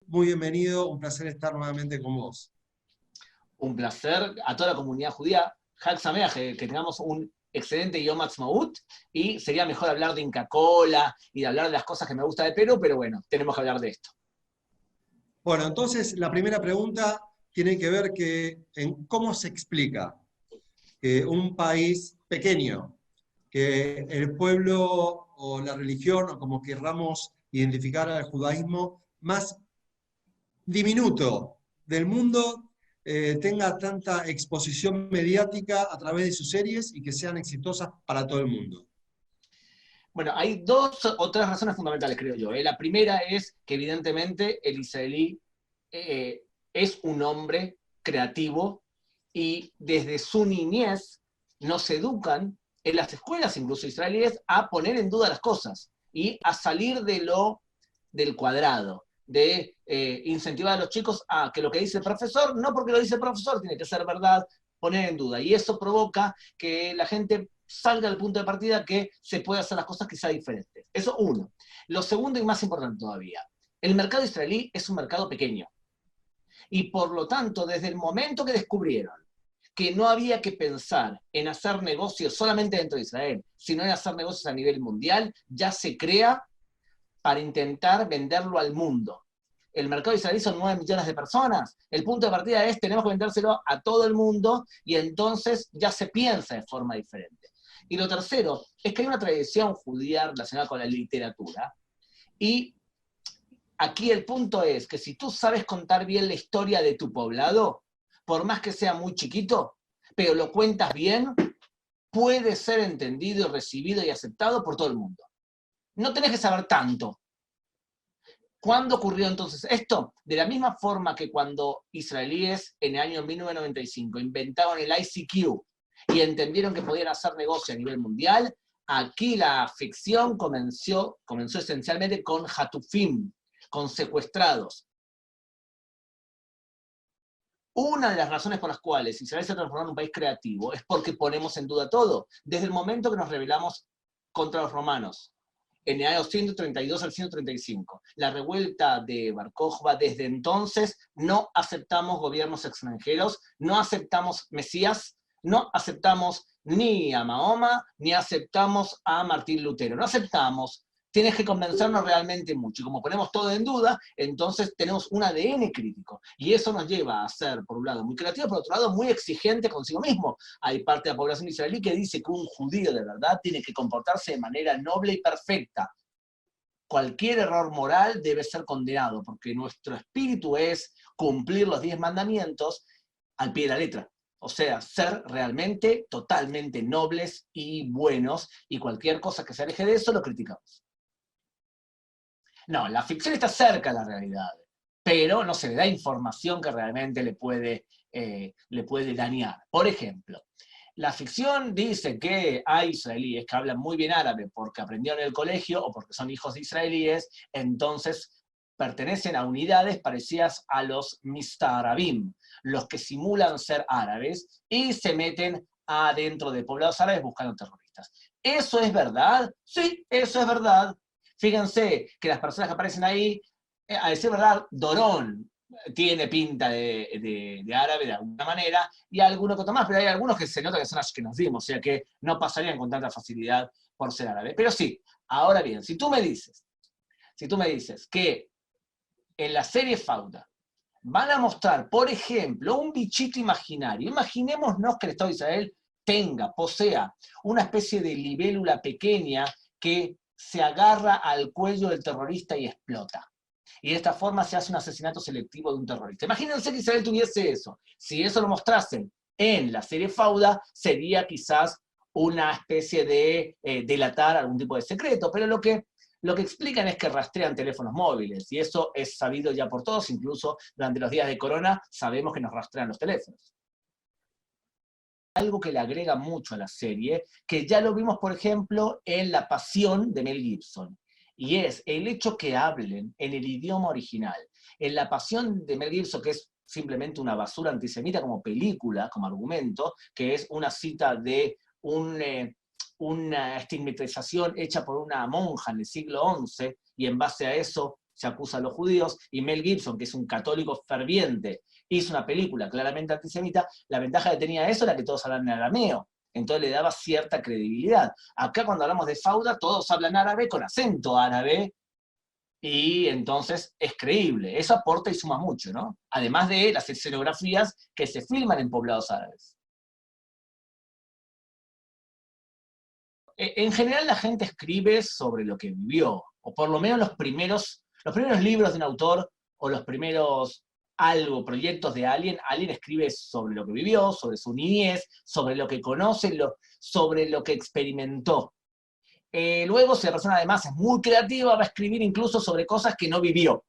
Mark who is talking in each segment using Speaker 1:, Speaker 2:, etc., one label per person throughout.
Speaker 1: muy bienvenido, un placer estar nuevamente con vos.
Speaker 2: Un placer a toda la comunidad judía. Hag Sameach, que tengamos un excelente Yom Ha'atzmaut, y sería mejor hablar de Inca Kola y de hablar de las cosas que me gusta de Perú, pero bueno, tenemos que hablar de esto.
Speaker 1: Bueno, entonces la primera pregunta tiene que ver en cómo se explica que un país pequeño, que el pueblo o la religión, o como querramos identificar al judaísmo, más diminuto del mundo, tenga tanta exposición mediática a través de sus series y que sean exitosas para todo el mundo.
Speaker 2: Bueno, hay dos o tres razones fundamentales, creo yo. La primera es que evidentemente el israelí es un hombre creativo y desde su niñez nos educan en las escuelas, incluso israelíes, a poner en duda las cosas y a salir del cuadrado, de incentivar a los chicos a que lo que dice el profesor, no porque lo dice el profesor, tiene que ser verdad, poner en duda. Y eso provoca que la gente salga del punto de partida que se puede hacer las cosas quizá diferentes. Eso uno. Lo segundo y más importante todavía, el mercado israelí es un mercado pequeño. Y por lo tanto, desde el momento que descubrieron que no había que pensar en hacer negocios solamente dentro de Israel, sino en hacer negocios a nivel mundial, ya se crea para intentar venderlo al mundo. El mercado israelí son 9 millones de personas. El punto de partida es tenemos que vendérselo a todo el mundo y entonces ya se piensa de forma diferente. Y lo tercero es que hay una tradición judía relacionada con la literatura y aquí el punto es que si tú sabes contar bien la historia de tu poblado, por más que sea muy chiquito, pero lo cuentas bien, puede ser entendido, recibido y aceptado por todo el mundo. No tenés que saber tanto. ¿Cuándo ocurrió entonces esto? De la misma forma que cuando israelíes en el año 1995 inventaron el ICQ y entendieron que podían hacer negocio a nivel mundial, aquí la ficción comenzó esencialmente con Hatufim, con secuestrados. Una de las razones por las cuales Israel se ha transformado en un país creativo es porque ponemos en duda todo. Desde el momento que nos rebelamos contra los romanos, en el año 132 al 135, la revuelta de Bar Kokhba, desde entonces no aceptamos gobiernos extranjeros, no aceptamos Mesías, no aceptamos ni a Mahoma, ni aceptamos a Martín Lutero, no aceptamos. Tienes que convencernos realmente mucho. Y como ponemos todo en duda, entonces tenemos un ADN crítico. Y eso nos lleva a ser, por un lado, muy creativo, por otro lado, muy exigente consigo mismo. Hay parte de la población israelí que dice que un judío de verdad tiene que comportarse de manera noble y perfecta. Cualquier error moral debe ser condenado, porque nuestro espíritu es cumplir los 10 mandamientos al pie de la letra. O sea, ser realmente totalmente nobles y buenos, y cualquier cosa que se aleje de eso lo criticamos. No, la ficción está cerca de la realidad, pero no se le da información que realmente le puede dañar. Por ejemplo, la ficción dice que hay israelíes que hablan muy bien árabe porque aprendieron en el colegio o porque son hijos de israelíes, entonces pertenecen a unidades parecidas a los Mistarabim, los que simulan ser árabes y se meten adentro de poblados árabes buscando terroristas. ¿Eso es verdad? Sí, eso es verdad. Fíjense que las personas que aparecen ahí, a decir verdad, Dorón tiene pinta de árabe de alguna manera, y alguno que otro más, pero hay algunos que se nota que son ashkenazim, o sea que no pasarían con tanta facilidad por ser árabe. Pero sí, ahora bien, si tú me dices que en la serie Fauda van a mostrar, por ejemplo, un bichito imaginario, imaginémonos que el Estado de Israel posea una especie de libélula pequeña que se agarra al cuello del terrorista y explota. Y de esta forma se hace un asesinato selectivo de un terrorista. Imagínense que Israel tuviese eso. Si eso lo mostrasen en la serie Fauda, sería quizás una especie de delatar algún tipo de secreto, pero lo que explican es que rastrean teléfonos móviles, y eso es sabido ya por todos, incluso durante los días de corona sabemos que nos rastrean los teléfonos. Algo que le agrega mucho a la serie, que ya lo vimos, por ejemplo, en La Pasión de Mel Gibson, y es el hecho que hablen en el idioma original. En La Pasión de Mel Gibson, que es simplemente una basura antisemita como película, como argumento, que es una cita de una estigmatización hecha por una monja en el siglo XI, y en base a eso se acusa a los judíos, y Mel Gibson, que es un católico ferviente, hizo una película claramente antisemita, la ventaja que tenía eso era que todos hablan en arameo, entonces le daba cierta credibilidad. Acá cuando hablamos de Fauda, todos hablan árabe con acento árabe, y entonces es creíble. Eso aporta y suma mucho, ¿no? Además de las escenografías que se filman en poblados árabes. En general la gente escribe sobre lo que vivió, o por lo menos los primeros libros de un autor, o los primeros proyectos de alguien escribe sobre lo que vivió, sobre su niñez, sobre lo que conoce, sobre lo que experimentó. Luego, si la persona además es muy creativa, va a escribir incluso sobre cosas que no vivió.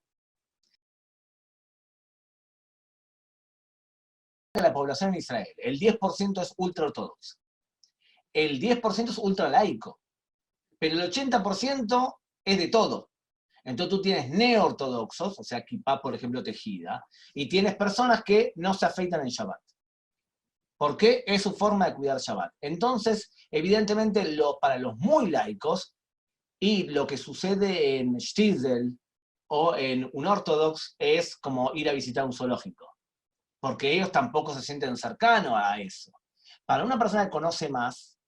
Speaker 2: La población en Israel, el 10% es ultraortodoxa, el 10% es ultralaico, pero el 80% es de todo. Entonces tú tienes neortodoxos, o sea, kipá, por ejemplo, tejida, y tienes personas que no se afeitan en Shabbat. ¿Por qué? Es su forma de cuidar Shabbat. Entonces, evidentemente, para los muy laicos, y lo que sucede en Shtisel o en un ortodox es como ir a visitar un zoológico, porque ellos tampoco se sienten cercanos a eso. Para una persona que conoce más,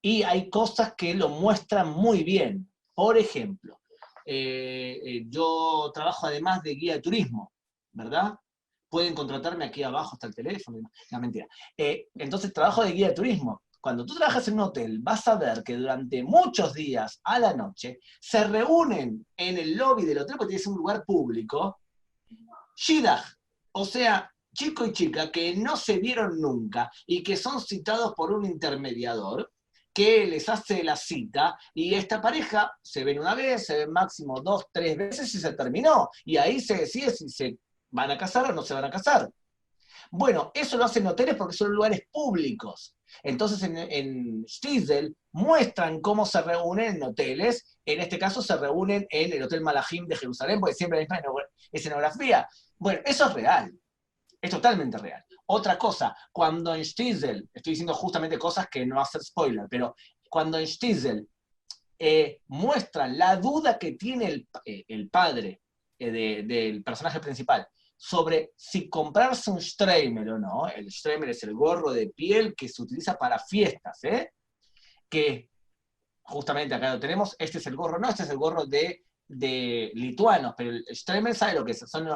Speaker 2: y hay cosas que lo muestran muy bien. Por ejemplo, yo trabajo además de guía de turismo, ¿verdad? Pueden contratarme aquí abajo, está el teléfono. No, mentira. Entonces trabajo de guía de turismo. Cuando tú trabajas en un hotel, vas a ver que durante muchos días a la noche se reúnen en el lobby del hotel, porque tienes un lugar público, Shidach, o sea, chico y chica que no se vieron nunca y que son citados por un intermediador que les hace la cita, y esta pareja se ven una vez, se ven máximo 2, 3 veces y se terminó. Y ahí se decide si se van a casar o no se van a casar. Bueno, eso lo hacen hoteles porque son lugares públicos. Entonces en Stiesel muestran cómo se reúnen en hoteles. En este caso se reúnen en el Hotel Malahim de Jerusalén, porque siempre hay la misma escenografía. Bueno, eso es real. Es totalmente real. Otra cosa, cuando en Stiesel, estoy diciendo justamente cosas que no hacen spoiler, pero cuando en Stiesel muestran la duda que tiene el padre del personaje principal sobre si comprarse un Streimer o no. El Streimer es el gorro de piel que se utiliza para fiestas, que justamente acá lo tenemos. Este es el gorro, no, este es el gorro de lituanos, pero el Streimer sabe lo que es, son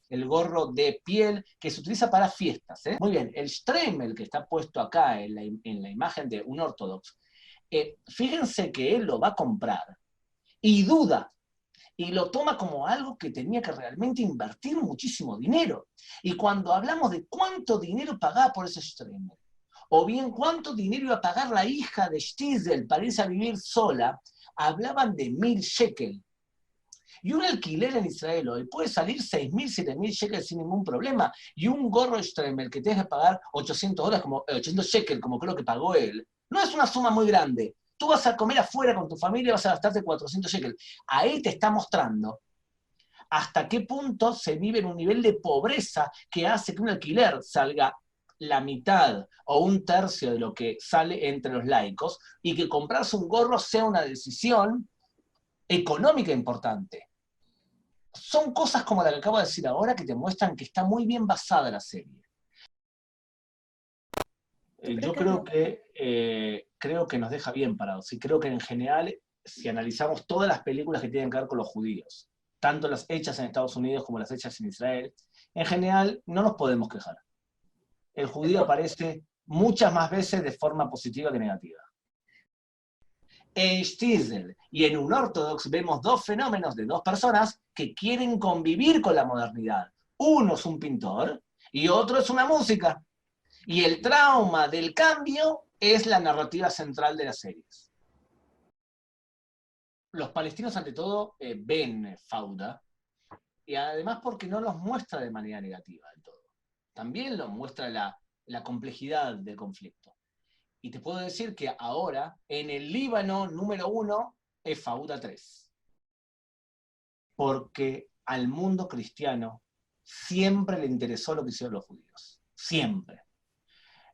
Speaker 2: el gorro de piel que se utiliza para fiestas. Muy bien, el Streimer que está puesto acá en la imagen de un ortodoxo, fíjense que él lo va a comprar y duda, y lo toma como algo que tenía que realmente invertir muchísimo dinero. Y cuando hablamos de cuánto dinero pagaba por ese Streimer, o bien cuánto dinero iba a pagar la hija de Stiesel para irse a vivir sola, hablaban de 1.000 shekel. Y un alquiler en Israel hoy puede salir 6.000, 7.000 shekels sin ningún problema. Y un gorro Streimer que tienes que pagar $800, 800 shekels, como creo que pagó él, no es una suma muy grande. Tú vas a comer afuera con tu familia y vas a gastarte 400 shekels. Ahí te está mostrando hasta qué punto se vive en un nivel de pobreza que hace que un alquiler salga la mitad o un tercio de lo que sale entre los laicos, y que comprarse un gorro sea una decisión económica importante. Son cosas como la que acabo de decir ahora que te muestran que está muy bien basada la serie. Yo creo que nos deja bien parados, y creo que en general, si analizamos todas las películas que tienen que ver con los judíos, tanto las hechas en Estados Unidos como las hechas en Israel, en general no nos podemos quejar. El judío aparece muchas más veces de forma positiva que negativa. En Stiesel y en un ortodox vemos dos fenómenos de dos personas que quieren convivir con la modernidad. Uno es un pintor y otro es una música. Y el trauma del cambio es la narrativa central de las series. Los palestinos, ante todo, ven Fauda, y además porque no los muestra de manera negativa del todo. También los muestra la complejidad del conflicto. Y te puedo decir que ahora, en el Líbano, número 1 es Fauda 3. Porque al mundo cristiano siempre le interesó lo que hicieron los judíos. Siempre.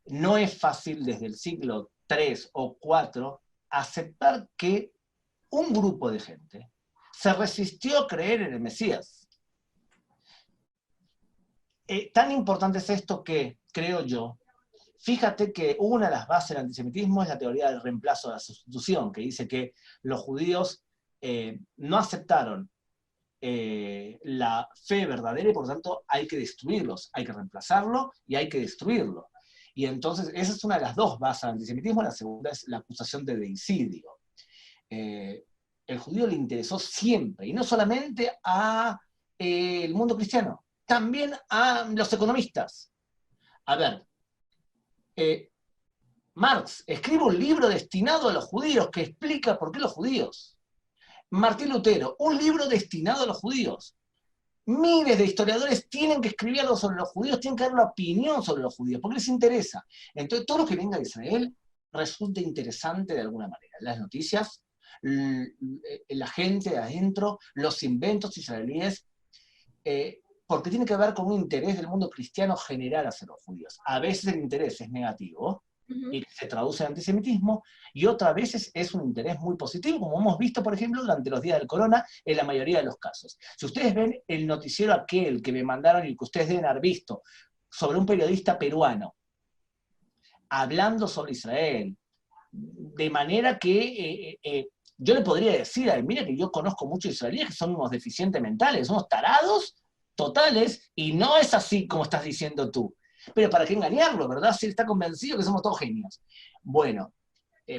Speaker 2: No es fácil desde el siglo 3 o 4 aceptar que un grupo de gente se resistió a creer en el Mesías. Tan importante es esto que, creo yo, fíjate que una de las bases del antisemitismo es la teoría del reemplazo de la sustitución, que dice que los judíos no aceptaron la fe verdadera y por lo tanto hay que destruirlos, hay que reemplazarlo y hay que destruirlo. Y entonces esa es una de las dos bases del antisemitismo, la segunda es la acusación de deicidio. El judío le interesó siempre, y no solamente a el mundo cristiano, también a los economistas. A ver, Marx escribe un libro destinado a los judíos que explica por qué los judíos. Martín Lutero, un libro destinado a los judíos. Miles de historiadores tienen que escribir algo sobre los judíos, tienen que dar una opinión sobre los judíos, porque les interesa. Entonces, todo lo que venga de Israel resulta interesante de alguna manera. Las noticias, la gente de adentro, los inventos israelíes, porque tiene que ver con un interés del mundo cristiano general hacia los judíos. A veces el interés es negativo, y se traduce en antisemitismo, y otras veces es un interés muy positivo, como hemos visto, por ejemplo, durante los días del corona, en la mayoría de los casos. Si ustedes ven el noticiero aquel que me mandaron y que ustedes deben haber visto, sobre un periodista peruano, hablando sobre Israel, de manera que yo le podría decir a él, mira que yo conozco muchos israelíes que son unos deficientes mentales, unos tarados totales, y no es así como estás diciendo tú. Pero ¿para qué engañarlo, verdad? Si él está convencido que somos todos genios. Bueno,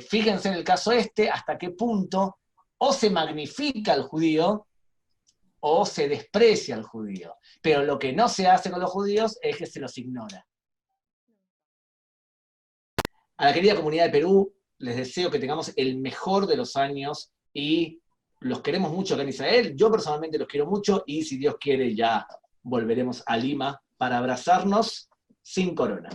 Speaker 2: fíjense en el caso este, hasta qué punto o se magnifica al judío o se desprecia al judío. Pero lo que no se hace con los judíos es que se los ignora. A la querida comunidad de Perú, les deseo que tengamos el mejor de los años y los queremos mucho acá en Israel. Yo personalmente los quiero mucho y si Dios quiere ya volveremos a Lima para abrazarnos sin corona.